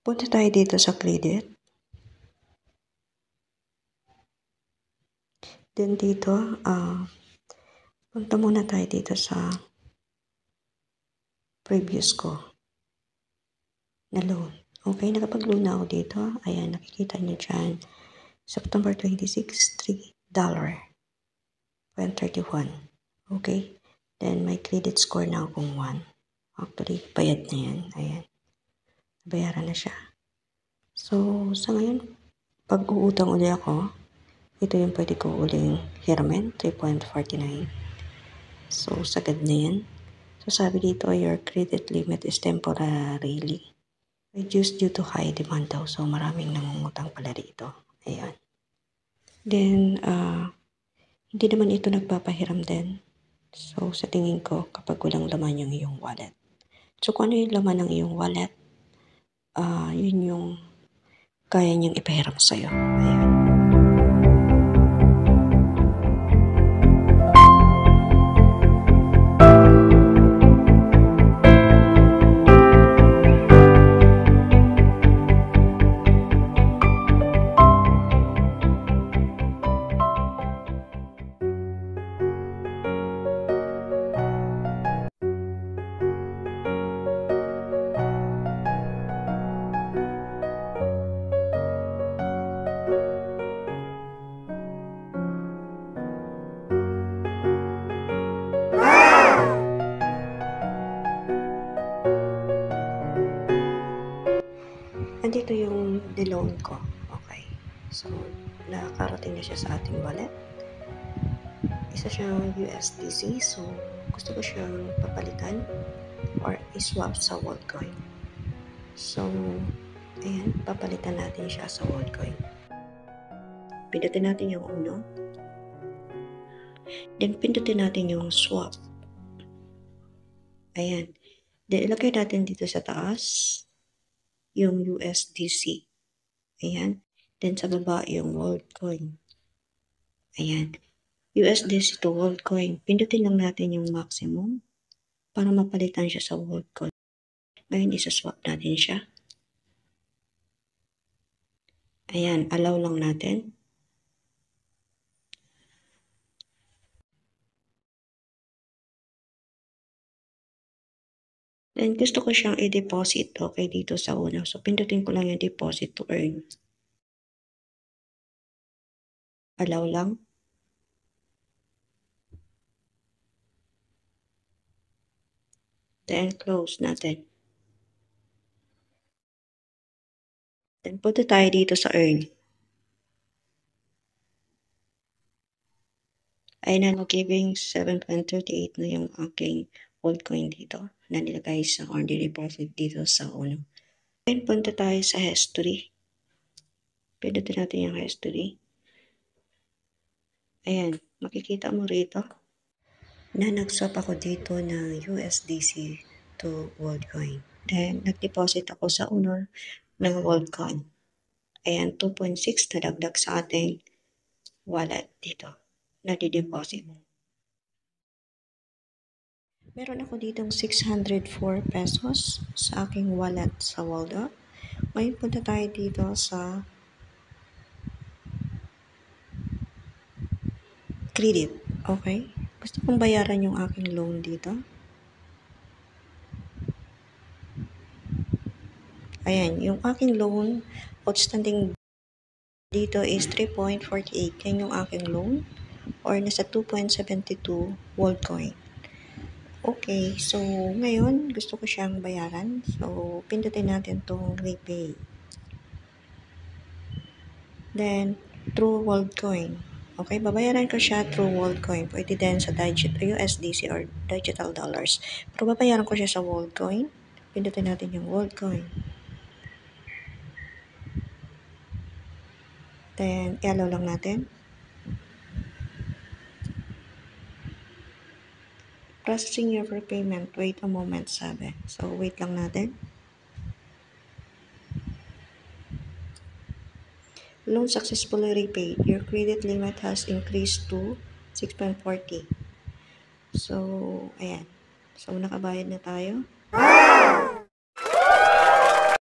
Punta tayo dito sa credit. Then dito, punta muna tayo dito sa previous ko na loan. Okay, nakapag-loan na ako dito. Ayan, nakikita nyo dyan. September 26, $3.31. Okay, then may credit score na akong 1. Actually, bayad na yan. Ayan, bayaran na siya. So, sa ngayon, pag uutang uli ako, ito yung pwede ko uling hiramin, 3.49. So, sagad na yan. So, sabi dito, your credit limit is temporarily reduced due to high demand daw. So, maraming nangungutang pala dito. Ayan. Then, hindi naman ito nagpapahiram din. So, sa tingin ko, kapag walang laman yung iyong wallet. So, kung ano yung laman ng iyong wallet, yun yung kaya niyang ipahiram sa'yo. Ayan. Andito yung niloan ko. Okay. So, nakarating na siya sa ating wallet. Isa siyang USDC. So, gusto ko siyang papalitan or iswap sa Worldcoin. So, ayan, papalitan natin siya sa Worldcoin. Pindutin natin yung uno. Then, pindutin natin yung swap. Ayan. Then, ilagay natin dito sa taas yung USDC. Ayan. Then, sa baba yung Worldcoin. Ayan. USDC to Worldcoin. Pindutin lang natin yung maximum para mapalitan siya sa Worldcoin. Ngayon, isa-swap natin siya. Ayan. Allow lang natin. Then, gusto ko siyang i-deposit, okay, dito sa una. So, pindutin ko lang yung deposit to earn. Allow lang. Then, close natin. Then, punta tayo dito sa earn. Ayun na, giving 7.38 na yung aking Worldcoin dito na nilagay sa or deposit dito sa uno. Then, punta tayo sa history. Pindutin natin yung history. Ayan, makikita mo rito na nag-swap ako dito ng USDC to Worldcoin. Then, nag-deposit ako sa uno ng Worldcoin. Ayan, 2.6 na dagdag sa ating wallet dito na di-deposit. Meron ako ditong 604 pesos sa aking wallet sa Waldo. Ngayon punta tayo dito sa credit. Okay? Gusto kong bayaran yung aking loan dito. Ayan, yung aking loan, outstanding dito is 3.48. Yan yung aking loan or nasa 2.72 Worldcoin. Okay, so ngayon gusto ko siyang bayaran. So, pindutin natin tong repay. Then, through Worldcoin. Okay, babayaran ko siya through Worldcoin. Pwede din sa USDC or digital dollars. Pero babayaran ko siya sa Worldcoin. Pindutin natin yung Worldcoin. Then, i-allow lang natin. Processing your prepayment. Wait a moment, sabi. So, wait lang natin. Loan successfully repaid. Your credit limit has increased to 6.40. So, ayan. So, nakabayad na tayo.